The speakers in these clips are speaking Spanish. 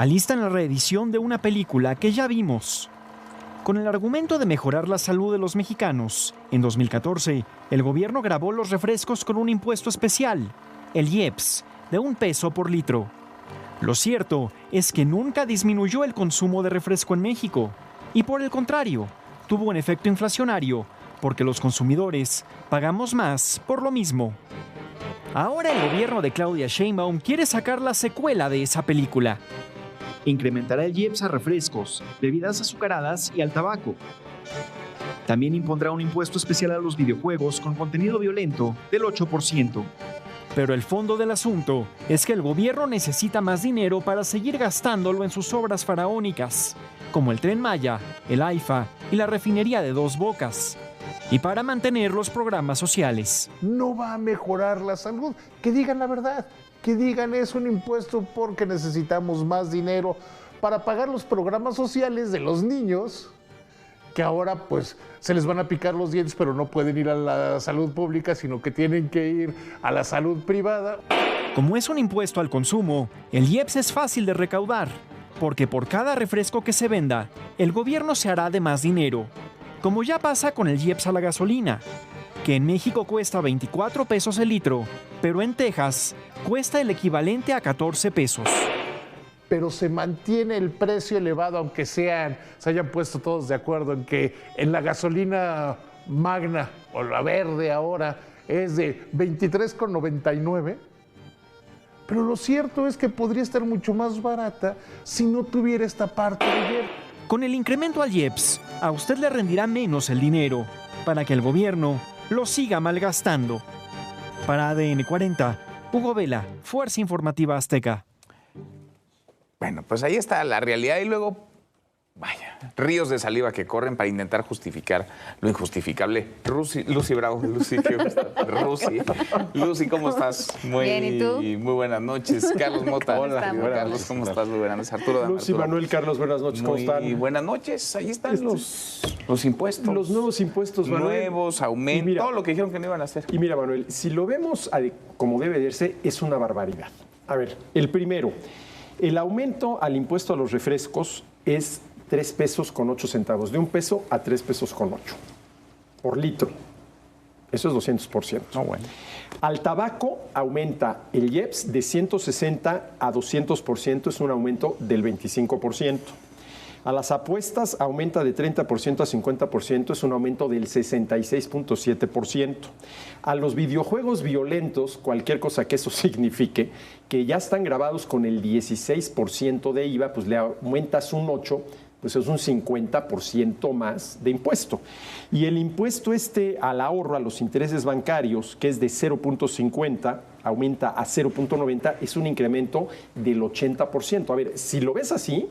alistan la reedición de una película que ya vimos. Con el argumento de mejorar la salud de los mexicanos, en 2014, el gobierno grabó los refrescos con un impuesto especial, el IEPS, de $1 por litro. Lo cierto es que nunca disminuyó el consumo de refresco en México, y por el contrario, tuvo un efecto inflacionario, porque los consumidores pagamos más por lo mismo. Ahora el gobierno de Claudia Sheinbaum quiere sacar la secuela de esa película. Incrementará el IEPS a refrescos, bebidas azucaradas y al tabaco. También impondrá un impuesto especial a los videojuegos con contenido violento del 8%. Pero el fondo del asunto es que el gobierno necesita más dinero para seguir gastándolo en sus obras faraónicas, como el Tren Maya, el AIFA y la refinería de Dos Bocas, y para mantener los programas sociales. No va a mejorar la salud. Que digan la verdad, que digan es un impuesto porque necesitamos más dinero para pagar los programas sociales de los niños, que ahora pues se les van a picar los dientes, pero no pueden ir a la salud pública, sino que tienen que ir a la salud privada. Como es un impuesto al consumo, el IEPS es fácil de recaudar, porque por cada refresco que se venda, el gobierno se hará de más dinero, como ya pasa con el IEPS a la gasolina, que en México cuesta 24 pesos el litro, pero en Texas cuesta el equivalente a 14 pesos. Pero se mantiene el precio elevado, aunque se hayan puesto todos de acuerdo en que en la gasolina magna o la verde ahora es de 23,99. Pero lo cierto es que podría estar mucho más barata si no tuviera esta parte de IEPS. Con el incremento al IEPS, a usted le rendirá menos el dinero para que el gobierno lo siga malgastando. Para ADN 40, Hugo Vela, Fuerza Informativa Azteca. Bueno, pues ahí está la realidad y luego, vaya, ríos de saliva que corren para intentar justificar lo injustificable. Lucy Bravo, Lucy, ¿qué gusta? Lucy, ¿cómo estás? Bien, ¿y tú? Muy buenas noches. Carlos Mota. Hola, Carlos, ¿cómo estás? Muy buenas noches. Arturo. Lucy, Manuel, Carlos, buenas noches, ¿cómo están? Muy buenas noches. Ahí están los impuestos. Los nuevos impuestos, Manuel. Nuevos, aumentos, todo lo que dijeron que no iban a hacer. Y mira, Manuel, si lo vemos como debe de ser, es una barbaridad. A ver, el primero, el aumento al impuesto a los refrescos es 3 pesos con 8 centavos, de 1 peso a 3 pesos con 8 por litro. Eso es 200%. No, bueno. Al tabaco aumenta el IEPS de 160 a 200%, es un aumento del 25%. A las apuestas aumenta de 30% a 50%, es un aumento del 66.7%. A los videojuegos violentos, cualquier cosa que eso signifique, que ya están grabados con el 16% de IVA, pues le aumentas un 8%, pues es un 50% más de impuesto. Y el impuesto al ahorro, a los intereses bancarios, que es de 0.50, aumenta a 0.90, es un incremento del 80%. A ver, si lo ves así,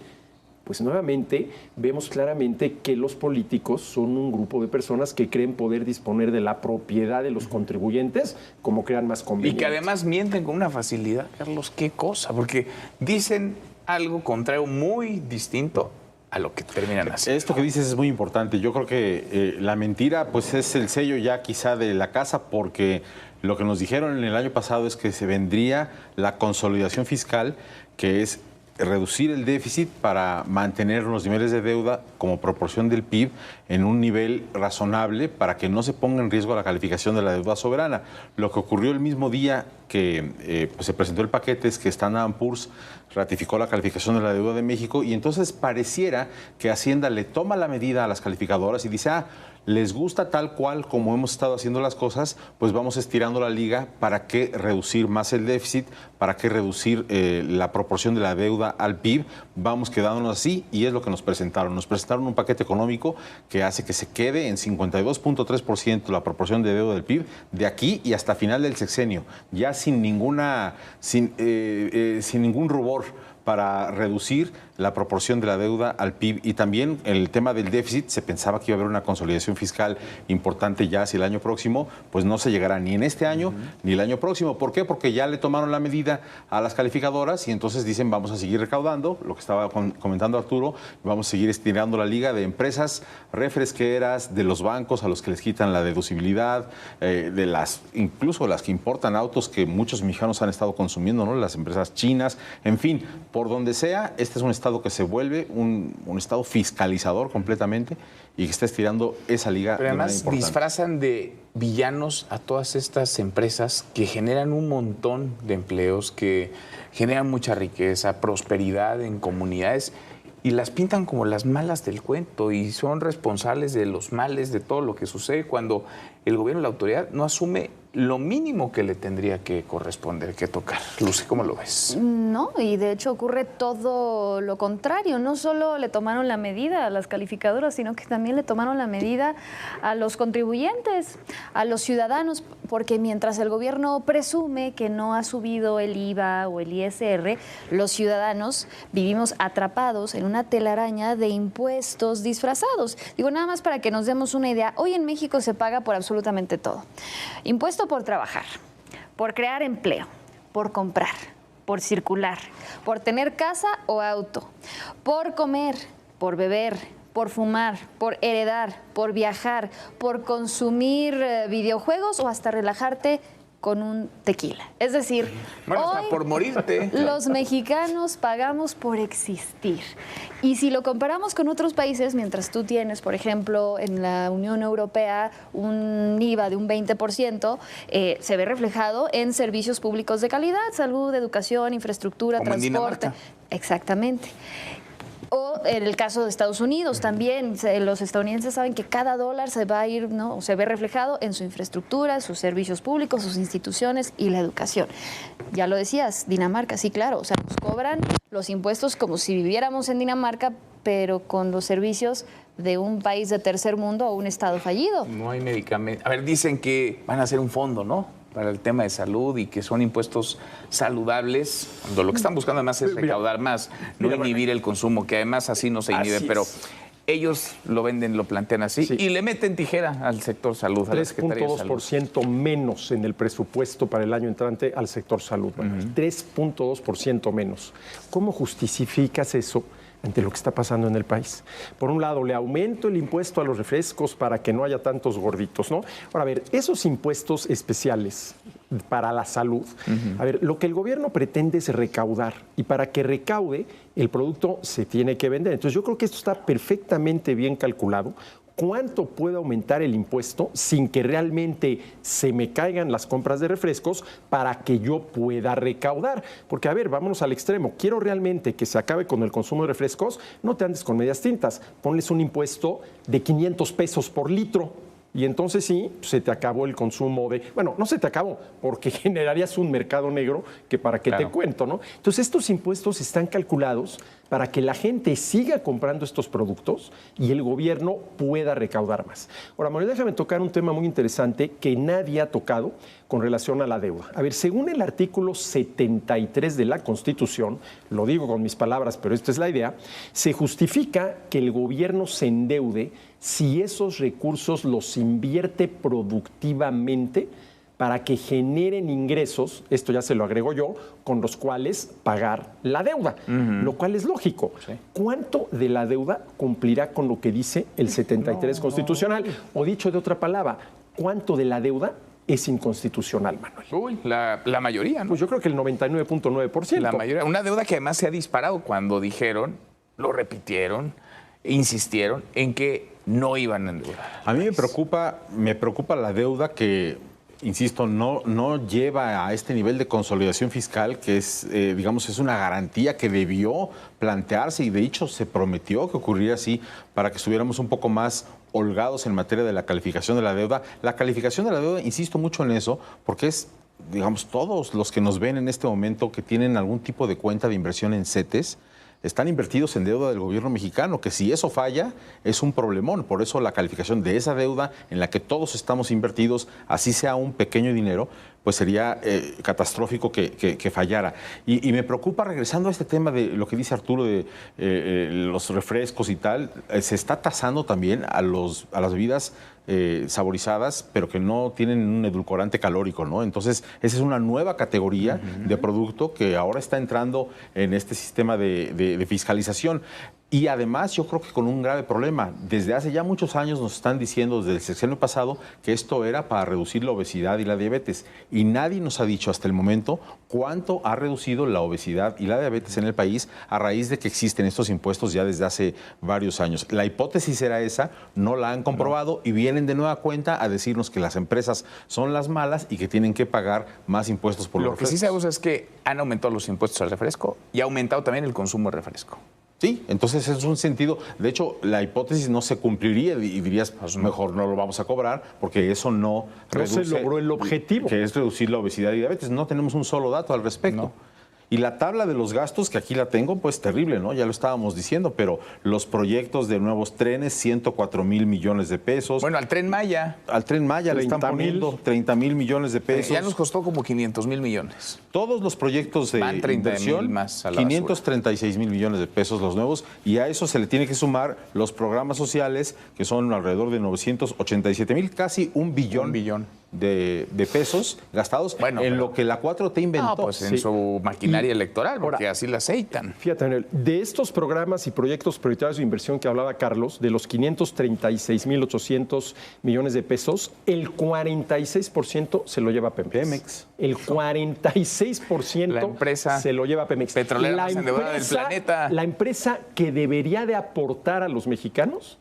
pues nuevamente vemos claramente que los políticos son un grupo de personas que creen poder disponer de la propiedad de los contribuyentes como crean más conveniente. Y que además mienten con una facilidad, Carlos, qué cosa, porque dicen algo contrario muy distinto a lo que terminan haciendo. Esto que dices es muy importante. Yo creo que la mentira pues es el sello ya quizá de la casa, porque lo que nos dijeron en el año pasado es que se vendría la consolidación fiscal, que es reducir el déficit para mantener los niveles de deuda como proporción del PIB en un nivel razonable para que no se ponga en riesgo la calificación de la deuda soberana. Lo que ocurrió el mismo día que pues se presentó el paquete es que Standard & Poor's ratificó la calificación de la deuda de México y entonces pareciera que Hacienda le toma la medida a las calificadoras y dice, les gusta tal cual como hemos estado haciendo las cosas, pues vamos estirando la liga para que reducir más el déficit, para que reducir la proporción de la deuda al PIB, vamos quedándonos así y es lo que nos presentaron. Nos presentaron un paquete económico que hace que se quede en 52.3% la proporción de deuda del PIB de aquí y hasta final del sexenio, ya sin ningún rubor para reducir la proporción de la deuda al PIB y también el tema del déficit. Se pensaba que iba a haber una consolidación fiscal importante ya hacia el año próximo, pues no se llegará ni en este año ni el año próximo. ¿Por qué? Porque ya le tomaron la medida a las calificadoras y entonces dicen vamos a seguir recaudando, lo que estaba comentando Arturo, vamos a seguir estirando la liga de empresas refresqueras, de los bancos a los que les quitan la deducibilidad, incluso las que importan autos que muchos mexicanos han estado consumiendo, ¿no? Las empresas chinas, en fin, por donde sea, este es un Estado que se vuelve un Estado fiscalizador completamente y que está estirando esa liga. Pero además disfrazan de villanos a todas estas empresas que generan un montón de empleos, que generan mucha riqueza, prosperidad en comunidades, y las pintan como las malas del cuento y son responsables de los males, de todo lo que sucede cuando el gobierno, la autoridad, no asume lo mínimo que le tendría que corresponder, que tocar. Lucy, ¿cómo lo ves? No, y de hecho ocurre todo lo contrario. No solo le tomaron la medida a las calificadoras, sino que también le tomaron la medida a los contribuyentes, a los ciudadanos, porque mientras el gobierno presume que no ha subido el IVA o el ISR, los ciudadanos vivimos atrapados en una telaraña de impuestos disfrazados. Digo, nada más para que nos demos una idea, hoy en México se paga por absolutamente todo. Impuesto por trabajar, por crear empleo, por comprar, por circular, por tener casa o auto, por comer, por beber, por fumar, por heredar, por viajar, por consumir videojuegos o hasta relajarte con un tequila. Es decir, bueno, hoy hasta por morirte. Los mexicanos pagamos por existir. Y si lo comparamos con otros países, mientras tú tienes, por ejemplo, en la Unión Europea un IVA de un 20%, se ve reflejado en servicios públicos de calidad, salud, educación, infraestructura, como transporte. Exactamente. O en el caso de Estados Unidos también, los estadounidenses saben que cada dólar se va a ir, ¿no? Se ve reflejado en su infraestructura, sus servicios públicos, sus instituciones y la educación. Ya lo decías, Dinamarca, sí, claro, o sea, nos cobran los impuestos como si viviéramos en Dinamarca, pero con los servicios de un país de tercer mundo o un estado fallido. No hay medicamentos. A ver, dicen que van a hacer un fondo, ¿no?, para el tema de salud y que son impuestos saludables, cuando lo que están buscando además es recaudar más, no inhibir el consumo, que además así no se inhibe, pero ellos lo venden, lo plantean así y le meten tijera al sector salud. 3.2% menos en el presupuesto para el año entrante al sector salud. 3.2% menos. ¿Cómo justificas eso ante lo que está pasando en el país? Por un lado, le aumento el impuesto a los refrescos para que no haya tantos gorditos, ¿no? Ahora, a ver, esos impuestos especiales para la salud, a ver, lo que el gobierno pretende es recaudar, y para que recaude, el producto se tiene que vender. Entonces, yo creo que esto está perfectamente bien calculado. ¿Cuánto puede aumentar el impuesto sin que realmente se me caigan las compras de refrescos para que yo pueda recaudar? Porque, a ver, vámonos al extremo. Quiero realmente que se acabe con el consumo de refrescos, no te andes con medias tintas. Ponles un impuesto de 500 pesos por litro. Y entonces sí, se te acabó el consumo de... Bueno, no se te acabó, porque generarías un mercado negro que para qué te cuento, ¿no? Entonces, estos impuestos están calculados para que la gente siga comprando estos productos y el gobierno pueda recaudar más. Ahora, Manuel, déjame tocar un tema muy interesante que nadie ha tocado con relación a la deuda. A ver, según el artículo 73 de la Constitución, lo digo con mis palabras, pero esta es la idea, se justifica que el gobierno se endeude si esos recursos los invierte productivamente para que generen ingresos, esto ya se lo agrego yo, con los cuales pagar la deuda, lo cual es lógico. Sí. ¿Cuánto de la deuda cumplirá con lo que dice el 73 constitucional? O dicho de otra palabra, ¿cuánto de la deuda es inconstitucional, Manuel? Uy, la mayoría, ¿no? Pues yo creo que el 99.9%. La mayoría. Una deuda que además se ha disparado cuando dijeron, lo repitieron, insistieron en que no iban a endeudar. A mí me preocupa la deuda que, insisto, no lleva a este nivel de consolidación fiscal que es, digamos, es una garantía que debió plantearse y de hecho se prometió que ocurriera así para que estuviéramos un poco más holgados en materia de la calificación de la deuda. La calificación de la deuda, insisto mucho en eso, porque es, digamos, todos los que nos ven en este momento que tienen algún tipo de cuenta de inversión en CETES, están invertidos en deuda del gobierno mexicano, que si eso falla es un problemón. Por eso la calificación de esa deuda en la que todos estamos invertidos, así sea un pequeño dinero, pues sería catastrófico que fallara. Y me preocupa, regresando a este tema de lo que dice Arturo de los refrescos y tal, se está tasando también a las bebidas saborizadas, pero que no tienen un edulcorante calórico, ¿no? Entonces, esa es una nueva categoría de producto que ahora está entrando en este sistema de fiscalización. Y además yo creo que con un grave problema. Desde hace ya muchos años nos están diciendo desde el sexenio pasado que esto era para reducir la obesidad y la diabetes. Y nadie nos ha dicho hasta el momento cuánto ha reducido la obesidad y la diabetes en el país a raíz de que existen estos impuestos ya desde hace varios años. La hipótesis era esa, no la han comprobado y vienen de nueva cuenta a decirnos que las empresas son las malas y que tienen que pagar más impuestos por los refrescos. Lo que sí sabemos es que han aumentado los impuestos al refresco y ha aumentado también el consumo de refresco. Sí, entonces es un sentido. De hecho, la hipótesis no se cumpliría y dirías, pues mejor no lo vamos a cobrar, porque eso no se logró el objetivo. Que es reducir la obesidad y diabetes. No tenemos un solo dato al respecto. No. Y la tabla de los gastos, que aquí la tengo, pues terrible, ¿no? Ya lo estábamos diciendo, pero los proyectos de nuevos trenes, 104 mil millones de pesos. Bueno, al Tren Maya. Al Tren Maya le están poniendo 30 mil millones de pesos. Ya nos costó como 500 mil millones. Todos los proyectos de inversión, más a la 536 mil millones de pesos los nuevos, y a eso se le tiene que sumar los programas sociales, que son alrededor de 987 mil, casi un billón. De pesos gastados en lo que la 4T inventó. No, pues en su maquinaria electoral, porque así la aceitan. Fíjate, Daniel, de estos programas y proyectos prioritarios de inversión que hablaba Carlos, de los 536.800 millones de pesos, el 46% se lo lleva Pemex. El 46% la empresa se lo lleva Pemex. Petrolera más endeudada del planeta. La empresa que debería de aportar a los mexicanos.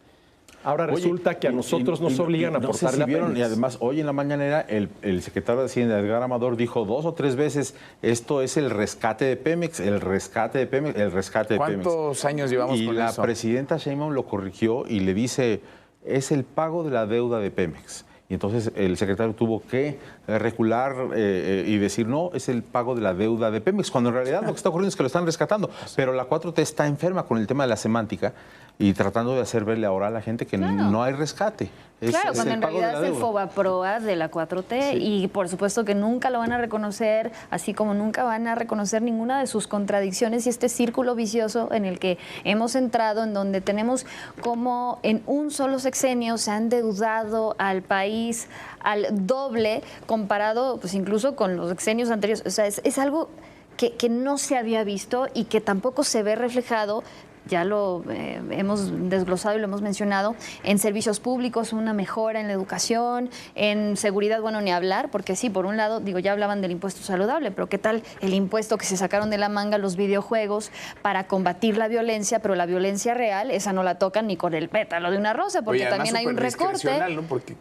Ahora resulta que a nosotros nos obligan a aportarle a Pemex. Y además, hoy en la mañanera, el secretario de Hacienda, Edgar Amador, dijo 2 o 3 veces, esto es el rescate de Pemex, el rescate de Pemex, el rescate de Pemex. ¿Cuántos años llevamos con eso? Y la presidenta Sheinbaum lo corrigió y le dice, es el pago de la deuda de Pemex. Y entonces el secretario tuvo que recular y decir, no, es el pago de la deuda de Pemex, cuando en realidad lo que está ocurriendo es que lo están rescatando. Pero la 4T está enferma con el tema de la semántica y tratando de hacer verle ahora a la gente que no hay rescate. Claro, cuando en realidad es el Fobaproa de la 4T y por supuesto que nunca lo van a reconocer, así como nunca van a reconocer ninguna de sus contradicciones y este círculo vicioso en el que hemos entrado, en donde tenemos como en un solo sexenio se han endeudado al país al doble comparado pues incluso con los sexenios anteriores. O sea, es algo que no se había visto y que tampoco se ve reflejado. Ya lo hemos desglosado y lo hemos mencionado, en servicios públicos, una mejora en la educación, en seguridad, bueno, ni hablar, porque sí, por un lado, digo, ya hablaban del impuesto saludable, pero ¿qué tal el impuesto que se sacaron de la manga los videojuegos para combatir la violencia, pero la violencia real, esa no la tocan ni con el pétalo de una rosa, porque también hay un recorte. ¿No? Porque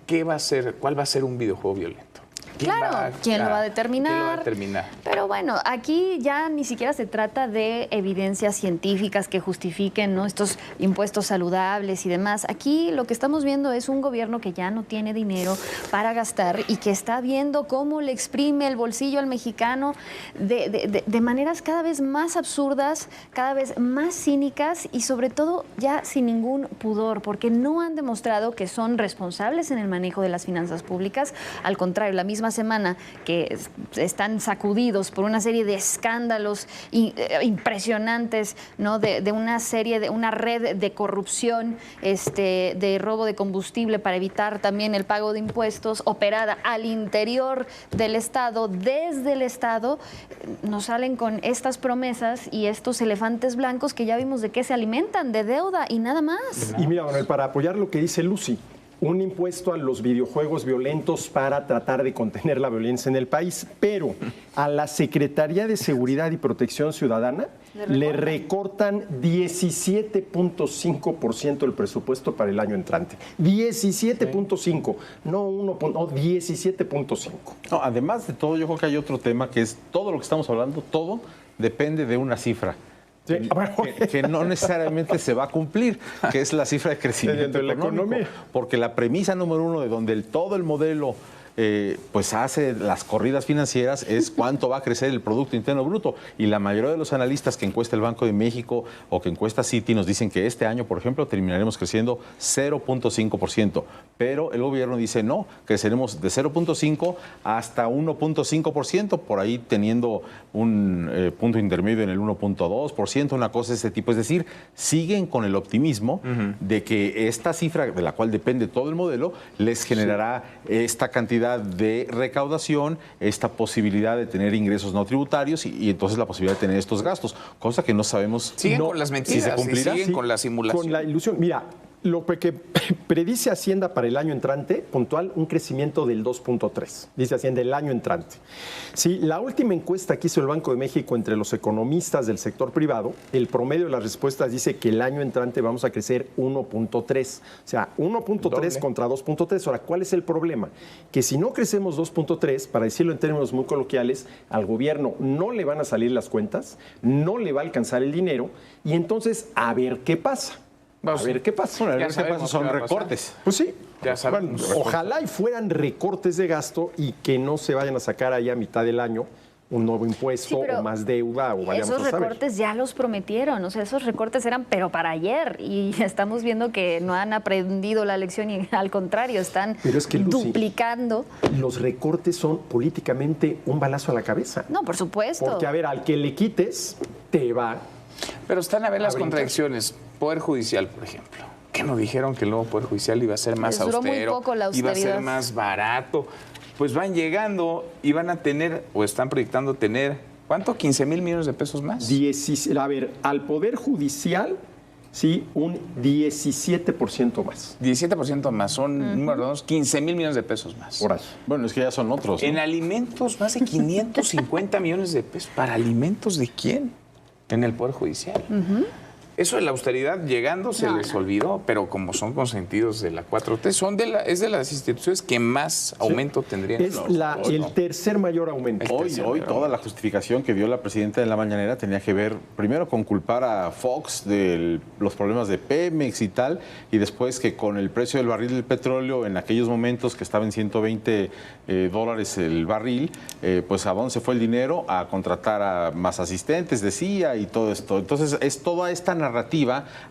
¿cuál va a ser un videojuego violento? Claro, ¿quién lo va a determinar? ¿Quién lo va a determinar? Pero bueno, aquí ya ni siquiera se trata de evidencias científicas que justifiquen, ¿no?, estos impuestos saludables y demás. Aquí lo que estamos viendo es un gobierno que ya no tiene dinero para gastar y que está viendo cómo le exprime el bolsillo al mexicano de maneras cada vez más absurdas, cada vez más cínicas y sobre todo ya sin ningún pudor, porque no han demostrado que son responsables en el manejo de las finanzas públicas. Al contrario, la misma semana que están sacudidos por una serie de escándalos impresionantes, ¿no?, de una red de corrupción, de robo de combustible para evitar también el pago de impuestos, operada al interior del Estado, desde el Estado, nos salen con estas promesas y estos elefantes blancos que ya vimos de qué se alimentan, de deuda y nada más. Y mira, Manuel, para apoyar lo que dice Lucy, un impuesto a los videojuegos violentos para tratar de contener la violencia en el país, pero a la Secretaría de Seguridad y Protección Ciudadana le recortan 17.5% el presupuesto para el año entrante. 17.5, no 17.5. No, además de todo, yo creo que hay otro tema que es todo lo que estamos hablando, todo depende de una cifra. Que no necesariamente se va a cumplir, que es la cifra de crecimiento económico, porque la premisa número 1 de donde todo el modelo pues hace las corridas financieras es cuánto va a crecer el Producto Interno Bruto. Y la mayoría de los analistas que encuesta el Banco de México o que encuesta Citi nos dicen que este año, por ejemplo, terminaremos creciendo 0.5%. Pero el gobierno dice no, creceremos de 0.5 hasta 1.5%, por ahí teniendo un punto intermedio en el 1.2%, una cosa de ese tipo. Es decir, siguen con el optimismo de que esta cifra, de la cual depende todo el modelo, les generará esta cantidad posibilidad de recaudación, esta posibilidad de tener ingresos no tributarios y entonces la posibilidad de tener estos gastos, cosa que no sabemos Siguen con las mentiras, si se cumplirá. siguen con la simulación. Con la ilusión. Mira, lo que predice Hacienda para el año entrante, puntual, un crecimiento del 2.3. Dice Hacienda el año entrante. Sí, la última encuesta que hizo el Banco de México entre los economistas del sector privado, el promedio de las respuestas dice que el año entrante vamos a crecer 1.3. O sea, 1.3 contra 2.3. Ahora, ¿cuál es el problema? Que si no crecemos 2.3, para decirlo en términos muy coloquiales, al gobierno no le van a salir las cuentas, no le va a alcanzar el dinero y entonces a ver qué pasa. A ver qué pasa. Bueno, Ya ¿qué sabemos pasa? Son qué va a pasar. recortes. Pues sí. Ya sabemos. Bueno, ojalá y fueran recortes de gasto y que no se vayan a sacar ahí a mitad del año un nuevo impuesto Sí, pero o más deuda o vayamos esos a saber. recortes ya los prometieron, o sea, esos recortes eran pero para ayer y estamos viendo que no han aprendido la lección y al contrario, están Pero es que, Lucy, duplicando. Los recortes son políticamente un balazo a la cabeza. No, por supuesto. Porque, a ver, al que le quites, te va. Pero están a ver las brincar. contradicciones. Poder Judicial, por ejemplo. ¿Qué nos dijeron que el nuevo Poder Judicial iba a ser más Les duró muy austero? poco la Iba a ser austeridad. más barato. Pues van llegando y van a tener, o están proyectando tener, ¿cuánto? ¿15 mil millones de pesos más? A ver, al Poder Judicial, sí, un 17% más. 17% más, son números redondos, 15 mil millones de pesos más. Por ahí. Bueno, es que ya son otros, ¿no? En alimentos, más de 550 millones de pesos. ¿Para alimentos de quién? En el Poder Judicial. Eso de la austeridad llegando se les olvidó, pero como son consentidos de la 4T, es de las instituciones que más aumento tendrían. Es el tercer mayor aumento. Hoy toda la justificación que dio la presidenta de la mañanera tenía que ver primero con culpar a Fox de los problemas de Pemex y tal, y después que con el precio del barril del petróleo en aquellos momentos que estaba en 120 dólares el barril, pues a dónde se fue el dinero, a contratar a más asistentes, decía, y todo esto. Entonces es toda esta narrativa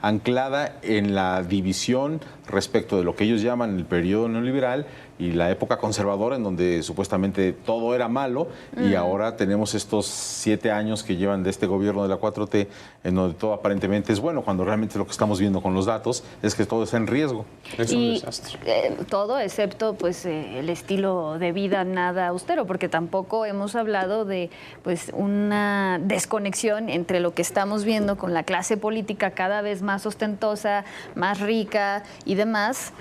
anclada en la división respecto de lo que ellos llaman el periodo neoliberal y la época conservadora, en donde supuestamente todo era malo, y ahora tenemos estos 7 años que llevan de este gobierno de la 4T, en donde todo aparentemente es bueno, cuando realmente lo que estamos viendo con los datos es que todo está en riesgo. Es un Y desastre. todo excepto pues el estilo de vida nada austero, porque tampoco hemos hablado de pues una desconexión entre lo que estamos viendo con la clase política cada vez más ostentosa, más rica y demás.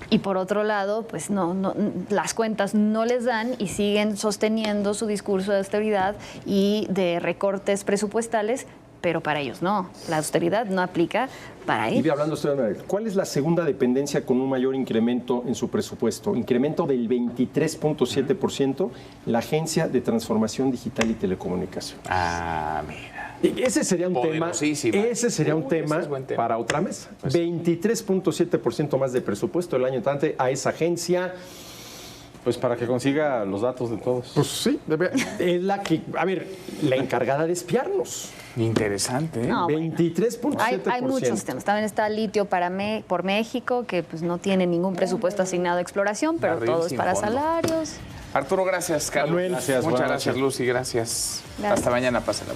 Y por otro lado, pues no, las cuentas no les dan y siguen sosteniendo su discurso de austeridad y de recortes presupuestales, pero para ellos no. La austeridad no aplica para Y ellos. hablando usted de ¿cuál es la segunda dependencia con un mayor incremento en su presupuesto? Incremento del 23.7%, la Agencia de Transformación Digital y Telecomunicación. Ah, mira. Y ese sería un tema, Poderosísima. ese sería un Uy, tema ese es buen tema. para otra mesa. Pues- 23.7% más de presupuesto el año entrante a esa agencia. Pues para que consiga los datos de todos. Pues sí, es la que, a ver, la encargada de espiarnos. Interesante, ¿eh? No, bueno. 23.7%. Hay muchos temas. También está litio por México, que pues no tiene ningún presupuesto asignado a exploración, pero Barril todo es sin para fondo. salarios. Arturo, gracias, Carlos. Manuel, gracias, Muchas buenas gracias, noches. Lucy, gracias. Gracias. Hasta mañana, pásala.